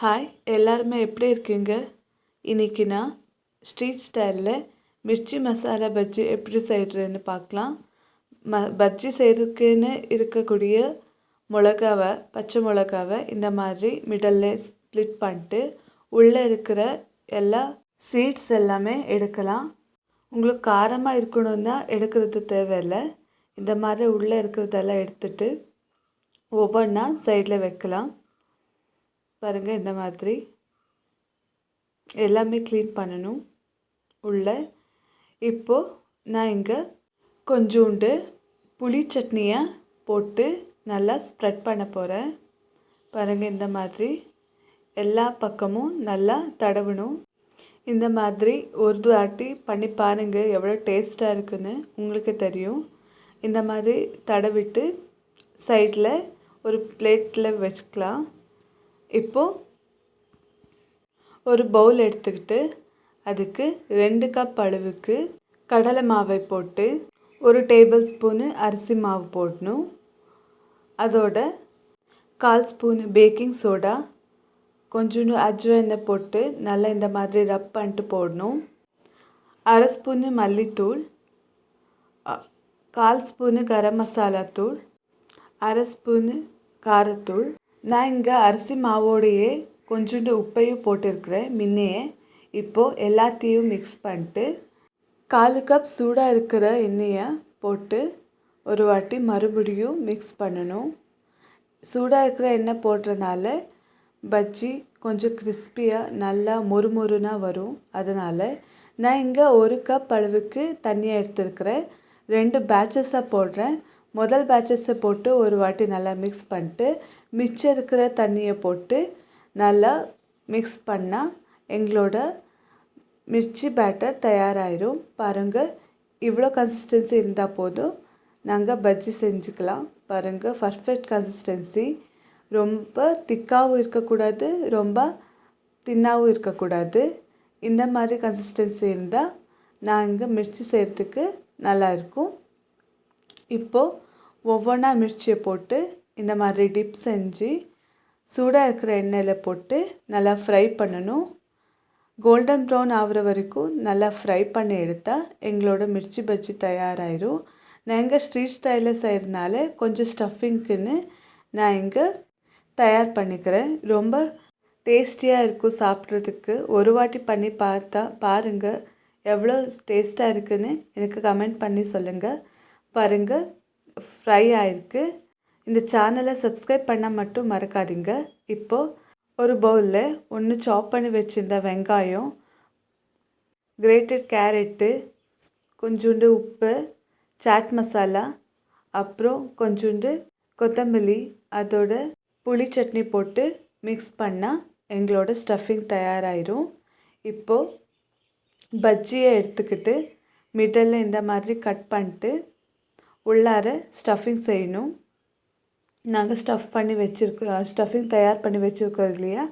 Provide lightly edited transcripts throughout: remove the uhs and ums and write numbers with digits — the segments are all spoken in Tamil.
ஹாய், எல்லாருமே எப்படி இருக்கீங்க? இன்றைக்கி நான் ஸ்ட்ரீட் ஸ்டைலில் மிர்ச்சி மசாலா பஜ்ஜி எப்படி செய்கிறதுன்னு பார்க்கலாம். பஜ்ஜி செய்கிறதுக்குன்னு இருக்கக்கூடிய பச்சை மிளகாவை இந்த மாதிரி மிடலில் ஸ்ப்ளிட் பண்ணிட்டு உள்ளே இருக்கிற எல்லா சீட்ஸ் எல்லாமே எடுக்கலாம். உங்களுக்கு காரமாக இருக்கணுன்னா எடுக்கிறது தேவையில்லை. இந்த மாதிரி உள்ளே இருக்கிறதெல்லாம் எடுத்துட்டு ஒவ்வொன்றா சைடில் வைக்கலாம். பாருங்கள், இந்த மாதிரி எல்லாமே க்ளீன் பண்ணணும் உள்ளே. இப்போது நான் இங்கே கொஞ்சோண்டு புளி சட்னியை போட்டு நல்லா ஸ்ப்ரெட் பண்ண போகிறேன். பாருங்கள், இந்த மாதிரி எல்லா பக்கமும் நல்லா தடவணும். இந்த மாதிரி ஒரு வாட்டி பண்ணி பாருங்கள், எவ்வளோ டேஸ்ட்டாக இருக்குன்னு உங்களுக்கு தெரியும். இந்த மாதிரி தடவிட்டு சைடில் ஒரு பிளேட்டில் வச்சுக்கலாம். இப்போது ஒரு பவுல் எடுத்துக்கிட்டு அதுக்கு 2 கப் அளவுக்கு கடலை மாவை போட்டு 1 டேபிள் ஸ்பூனு அரிசி மாவு போடணும். அதோட 1/4 ஸ்பூனு பேக்கிங் சோடா, கொஞ்சோண்டு அஜ்வானை போட்டு நல்லா இந்த மாதிரி ரப் பண்ணிட்டு போடணும். 1/2 ஸ்பூனு மல்லித்தூள், 1/4 ஸ்பூனு கரம் மசாலா தூள், 1/2 ஸ்பூனு காரத்தூள். நான் இங்கே அரிசி மாவோடையே கொஞ்சோண்டு உப்பையும் போட்டிருக்கிறேன் முன்னையே. இப்போது எல்லாத்தையும் மிக்ஸ் பண்ணிட்டு 1/4 கப் சூடாக இருக்கிற எண்ணெயை போட்டு ஒரு வாட்டி மறுபடியும் மிக்ஸ் பண்ணணும். சூடாக இருக்கிற எண்ணெய் போடுறதுனால பஜ்ஜி கொஞ்சம் கிறிஸ்பியாக நல்லா மொறுமொறுனா வரும். அதனால் நான் இங்கே 1 கப் அளவுக்கு தண்ணியை எடுத்துருக்கிறேன். 2 பேட்சஸாக போடுறேன். முதல் பேட்சஸை போட்டு ஒரு வாட்டி நல்லா மிக்ஸ் பண்ணிட்டு மிச்சம் இருக்கிற தண்ணியை போட்டு நல்லா மிக்ஸ் பண்ணால் எங்களோட மிர்ச்சி பேட்டர் தயாராகிடும். பாருங்கள், இவ்வளோ கன்சிஸ்டன்சி இருந்தால் போதும், நாங்கள் பஜ்ஜி செஞ்சுக்கலாம். பாருங்கள், பர்ஃபெக்ட் கன்சிஸ்டன்சி. ரொம்ப திக்காகவும் இருக்கக்கூடாது, ரொம்ப தின்னாகவும் இருக்கக்கூடாது. இந்த மாதிரி கன்சிஸ்டன்சி இருந்தால் நாங்கள் மிர்ச்சி செய்கிறதுக்கு நல்லாயிருக்கும். இப்போது ஒவ்வொன்றா மிர்ச்சியை போட்டு இந்த மாதிரி டிப் செஞ்சு சூடாக இருக்கிற எண்ணெயில் போட்டு நல்லா ஃப்ரை பண்ணணும். கோல்டன் ப்ரௌன் ஆகிற வரைக்கும் நல்லா ஃப்ரை பண்ணி எடுத்தால் எங்களோட மிர்ச்சி பஜ்ஜி தயாராகிடும். நாங்கள் ஸ்ட்ரீட் ஸ்டைலில் செய்கிறதுனால கொஞ்சம் ஸ்டஃபிங்க்குன்னு நான் இங்கே தயார் பண்ணிக்கிறேன். ரொம்ப டேஸ்டியாக இருக்கும் சாப்பிட்றதுக்கு. ஒரு வாட்டி பண்ணி பார்த்தா பாருங்கள், எவ்வளோ டேஸ்ட்டாக இருக்குதுன்னு எனக்கு கமெண்ட் பண்ணி சொல்லுங்கள். பாருங்கள், ஃப்ரை ஆகிருக்கு. இந்த சேனலை சப்ஸ்கிரைப் பண்ணால் மட்டும் மறக்காதீங்க. இப்போது ஒரு பவுலில் 1 சாப் பண்ணி வச்சுருந்த வெங்காயம், கிரேட்டட் கேரட்டு, கொஞ்சோண்டு உப்பு, சாட் மசாலா, அப்புறம் கொஞ்சோண்டு கொத்தமல்லி, அதோட புளி சட்னி போட்டு மிக்ஸ் பண்ணால் எங்களோட ஸ்டஃபிங் தயாராகிடும். இப்போது பஜ்ஜியை எடுத்துக்கிட்டு மிடலில் இந்த மாதிரி கட் பண்ணிட்டு உள்ளார ஸ்டஃபிங் செய்யணும். நாங்கள் ஸ்டஃபிங் தயார் பண்ணி வச்சுருக்கோம் இல்லையா,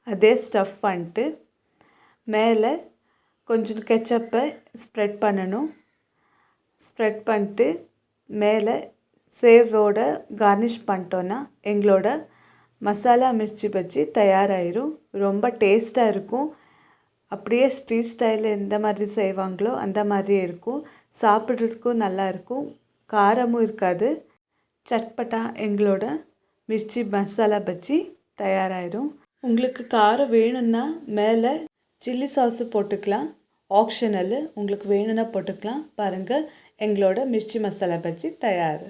அதே ஸ்டஃப் பண்ணிட்டு மேலே கொஞ்சம் கெச்சப்பை ஸ்ப்ரெட் பண்ணணும். ஸ்ப்ரெட் பண்ணிட்டு மேலே சேவோட கார்னிஷ் பண்ணிட்டோன்னா எங்களோட மசாலா மிர்ச்சி பஜ்ஜி தயாராகிடும். ரொம்ப டேஸ்ட்டாக இருக்கும். அப்படியே ஸ்ட்ரீட் ஸ்டைலில் எந்த மாதிரி செய்வாங்களோ அந்த மாதிரியே இருக்கும். சாப்பிட்றதுக்கும் நல்லாயிருக்கும், காரமும் இருக்காது. சட்பட்டா எங்களோட மிர்ச்சி மசாலா பஜ்ஜி தயாராகிடும். உங்களுக்கு காரம் வேணும்னா மேலே சில்லி சாஸு போட்டுக்கலாம், ஆப்ஷனல். உங்களுக்கு வேணும்னா போட்டுக்கலாம். பாருங்கள், எங்களோட மிர்ச்சி மசாலா பஜ்ஜி தயார்.